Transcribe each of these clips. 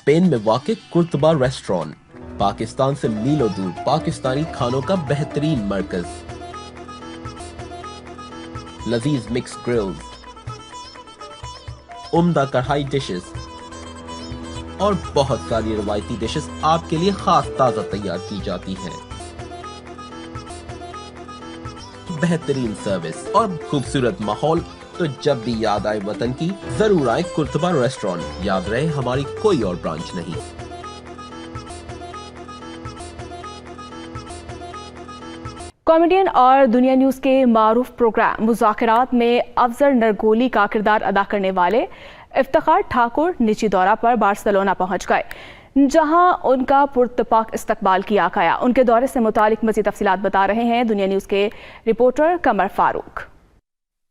Spain में वाक़िअ Qurtuba restaurant, Pakistan से मीलों दूर पाकिस्तानी खानों का बेहतरीन मरकज। लजीज मिक्स ग्रिल्स, उम्दा कढ़ाई डिशेस और बहुत सारी रवायती डिशेस आपके लिए खास ताज़ा तैयार की जाती हैं। बेहतरीन सर्विस और खूबसूरत माहौल, तो जब भी याद आए वतन की, जरूर आए कुर्तबा रेस्टोरेंट। याद रहे, हमारी कोई और ब्रांच नहीं। कॉमेडियन और दुनिया न्यूज़ के मारूफ प्रोग्राम मुज़ाकरात में अफजल नरगोली का किरदार अदा करने वाले इफ्तिखार ठाकुर निजी दौरा पर बार्सिलोना पहुंच गए, जहां उनका पुरतपाक इस्तकबाल किया गया। उनके दौरे से मुतालिक मज़ीद तफसीलात बता रहे हैं दुनिया न्यूज़ के रिपोर्टर कमर फारूक।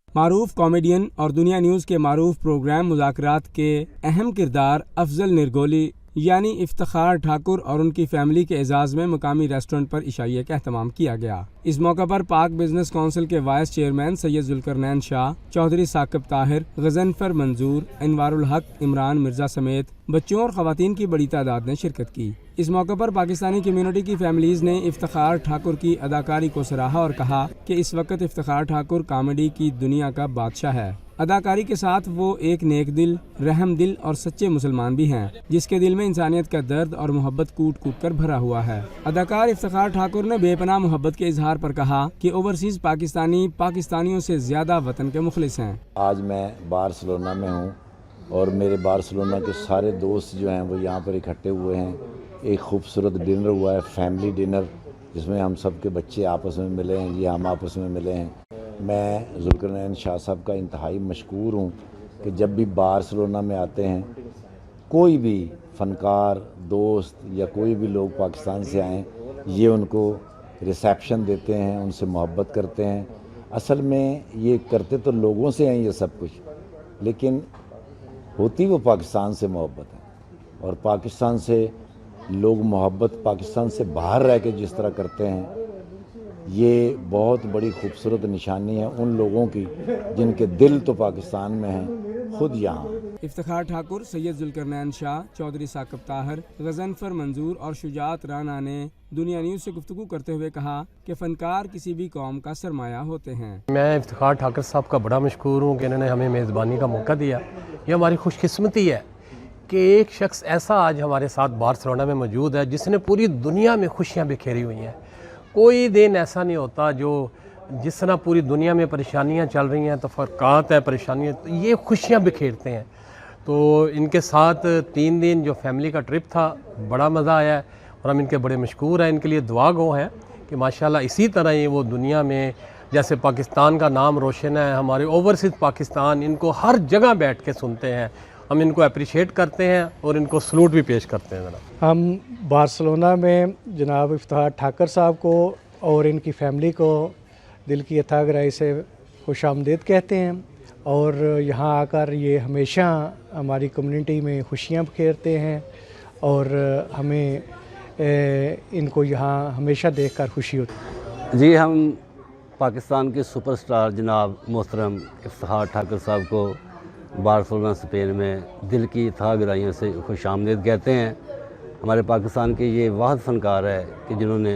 मारूफ कॉमेडियन और दुनिया न्यूज़ के मारूफ प्रोग्राम मुज़ाकरात के अहम किरदार अफजल नरगोली यानी इफ्तिखार ठाकुर और उनकी फैमिली के एजाज़ में मुकामी रेस्टोरेंट पर इशाइये का एहतमाम किया गया। इस मौका पर पाक बिजनेस काउंसिल के वाइस चेयरमैन सैयद जुल्करनैन शाह, चौधरी साकिब ताहिर, गजनफर मंजूर, अनवारुल हक, इमरान मिर्जा समेत बच्चों और ख़वातीन की बड़ी तादाद ने शिरकत की। इस मौके पर पाकिस्तानी कम्युनिटी की फैमिलीज़ ने इफ्तिखार ठाकुर की अदाकारी को सराहा और कहा कि इस वक्त इफ्तिखार ठाकुर कॉमेडी की दुनिया का बादशाह है। अदाकारी के साथ वो एक नेक दिल, रहम दिल और सच्चे मुसलमान भी हैं, जिसके दिल में इंसानियत का दर्द और मोहब्बत कूट कूट कर भरा हुआ है। अदाकार इफ्तिखार ठाकुर ने बेपनाह मोहब्बत के इजहार पर कहा कि ओवरसीज पाकिस्तानी पाकिस्तानियों से ज्यादा वतन के मुखलिस हैं। आज मैं बार्सिलोना में हूँ और मेरे बार्सिलोना के सारे दोस्त जो हैं वो यहाँ पर इकट्ठे हुए हैं। एक खूबसूरत डिनर हुआ है, फैमिली डिनर, जिसमें हम सब के बच्चे आपस में मिले हैं, ये हम आपस में मिले हैं। मैं जुल्करनैन शाह साहब का इंतहाई मशकूर हूँ कि जब भी बार्सिलोना में आते हैं, कोई भी फ़नकार दोस्त या कोई भी लोग पाकिस्तान से आएँ, ये उनको रिसेप्शन देते हैं, उनसे मोहब्बत करते हैं। असल में ये करते तो लोगों से हैं ये सब कुछ, लेकिन होती वो पाकिस्तान से मोहब्बत है। और पाकिस्तान से लोग मोहब्बत पाकिस्तान से बाहर रह के जिस तरह करते हैं, ये बहुत बड़ी खूबसूरत निशानी है उन लोगों की जिनके दिल तो पाकिस्तान में हैं, खुद यहाँ। इफ्तिखार ठाकुर, सैयद जुल्करनैन शाह, चौधरी साकिब ताहिर, गजनफर मंजूर और शुजात राना ने दुनिया न्यूज़ से गुफ्तगू करते हुए कहा कि फ़नकार किसी भी कौम का सरमाया होते हैं। मैं इफ्तिखार ठाकुर साहब का बड़ा मशकूर हूँ कि इन्होंने हमें मेज़बानी का मौका दिया। ये हमारी खुशकिस्मती है कि एक शख्स ऐसा आज हमारे साथ बार्सिलोना में मौजूद है जिसने पूरी दुनिया में खुशियाँ बिखेरी हुई हैं। कोई दिन ऐसा नहीं होता जो जिस तरह पूरी दुनिया में परेशानियां चल रही हैं, तफरकात है, परेशानियां, तो ये खुशियां बिखेरते हैं। तो इनके साथ 3 दिन जो फैमिली का ट्रिप था, बड़ा मज़ा आया है और हम इनके बड़े मशकूर हैं। इनके लिए दुआ गो हैं कि माशाल्लाह इसी तरह ही वो दुनिया में जैसे पाकिस्तान का नाम रोशन है, हमारे ओवरसीज़ पाकिस्तान इनको हर जगह बैठ के सुनते हैं। हम इनको अप्रिशिएट करते हैं और इनको सलूट भी पेश करते हैं। हम बार्सिलोना में जनाब इफ्तिखार ठाकुर साहब को और इनकी फैमिली को दिल की अथाह गहराई से खुशामदीद कहते हैं और यहाँ आकर ये हमेशा हमारी कम्युनिटी में खुशियाँ बिखेरते हैं और हमें इनको यहाँ हमेशा देखकर खुशी होती है। जी, हम पाकिस्तान के सुपरस्टार जनाब मोहतरम इफ्तिखार ठाकुर साहब को बार्सिलोना स्पेन में दिल की अथाह गहराइयों से खुशामदीद कहते हैं। हमारे पाकिस्तान के ये वाहिद फ़नकार है कि जिन्होंने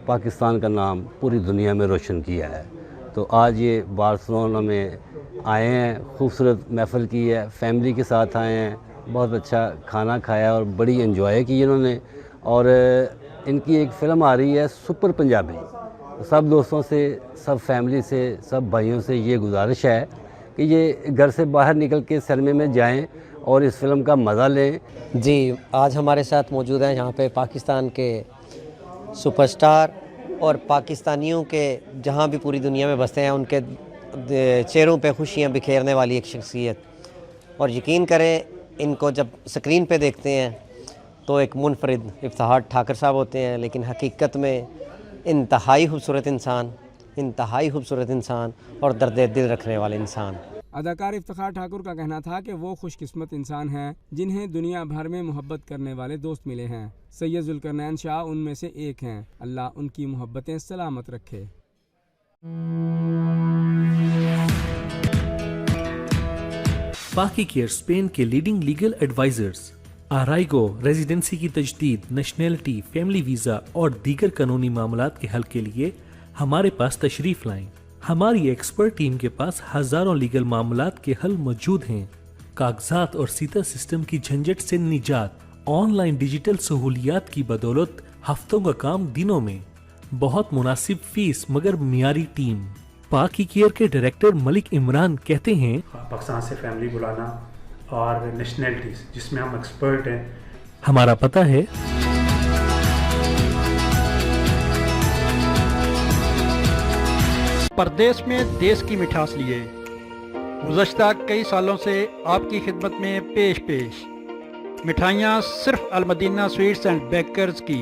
पाकिस्तान का नाम पूरी दुनिया में रोशन किया है। तो आज ये बार्सिलोना में आए हैं, खूबसूरत महफ़िल की है, फैमिली के साथ आए हैं, बहुत अच्छा खाना खाया और बड़ी एंजॉय की इन्होंने। और इनकी एक फ़िल्म आ रही है सुपर पंजाबी। तो सब दोस्तों से, सब फैमिली से, सब भाइयों से ये गुजारिश है कि ये घर से बाहर निकल के सिनेमा में जाएं और इस फिल्म का मज़ा लें। जी, आज हमारे साथ मौजूद हैं यहाँ पे पाकिस्तान के सुपरस्टार और पाकिस्तानियों के जहाँ भी पूरी दुनिया में बसते हैं उनके चेहरों पे खुशियाँ बिखेरने वाली एक शख्सियत। और यकीन करें, इनको जब स्क्रीन पे देखते हैं तो एक मुनफरिद इफ्तिखार ठाकुर साहब होते हैं, लेकिन हकीकत में इंतहाई खूबसूरत इंसान और दर्द दिल रखने वाले इंसान। अदाकार इफ्तिखार ठाकुर का कहना था कि वो खुशकिस्मत इंसान हैं जिन्हें दुनिया भर में मोहब्बत करने वाले दोस्त मिले हैं। सैयद जुल्करनैन शाह उनमें से एक हैं। अल्लाह उनकी मोहब्बतें सलामत रखे। पाकी केयर स्पेन के लीडिंग लीगल एडवाइजर्स, आरआईगो रेजिडेंसी की तजदीद, नेशनैलिटी, फैमिली वीज़ा और दीगर कानूनी मामलात के हल के लिए हमारे पास तशरीफ़ लाएं। हमारी एक्सपर्ट टीम के पास हज़ारों लीगल मामलात के हल मौजूद हैं। कागजात और सीता सिस्टम की झंझट से निजात, ऑनलाइन डिजिटल सहूलियात की बदौलत हफ्तों का काम दिनों में, बहुत मुनासिब फीस मगर मियारी टीम। पाकी केयर के डायरेक्टर मलिक इमरान कहते हैं, पाकिस्तान से फैमिली बुलाना और नेशनैलिटीज़ जिसमें हम एक्सपर्ट हैं। हमारा पता है परदेश में देश की मिठास लिए गुज़श्ता कई सालों से आपकी खिदमत में पेश मिठाइयाँ सिर्फ अलमदीना स्वीट्स एंड बेकर्स की।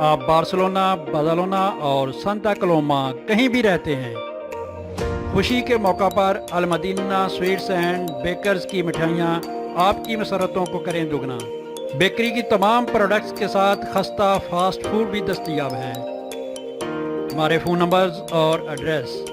आप बार्सिलोना, बादालोना और सांता कलोमा कहीं भी रहते हैं, खुशी के मौका पर अलमदीना स्वीट्स एंड बेकर्स की मिठाइयाँ आपकी मसरतों को करें दुगना। बेकरी की तमाम प्रोडक्ट्स के साथ खस्ता फास्ट फूड भी दस्तयाब है। हमारे फ़ोन नंबर्स और एड्रेस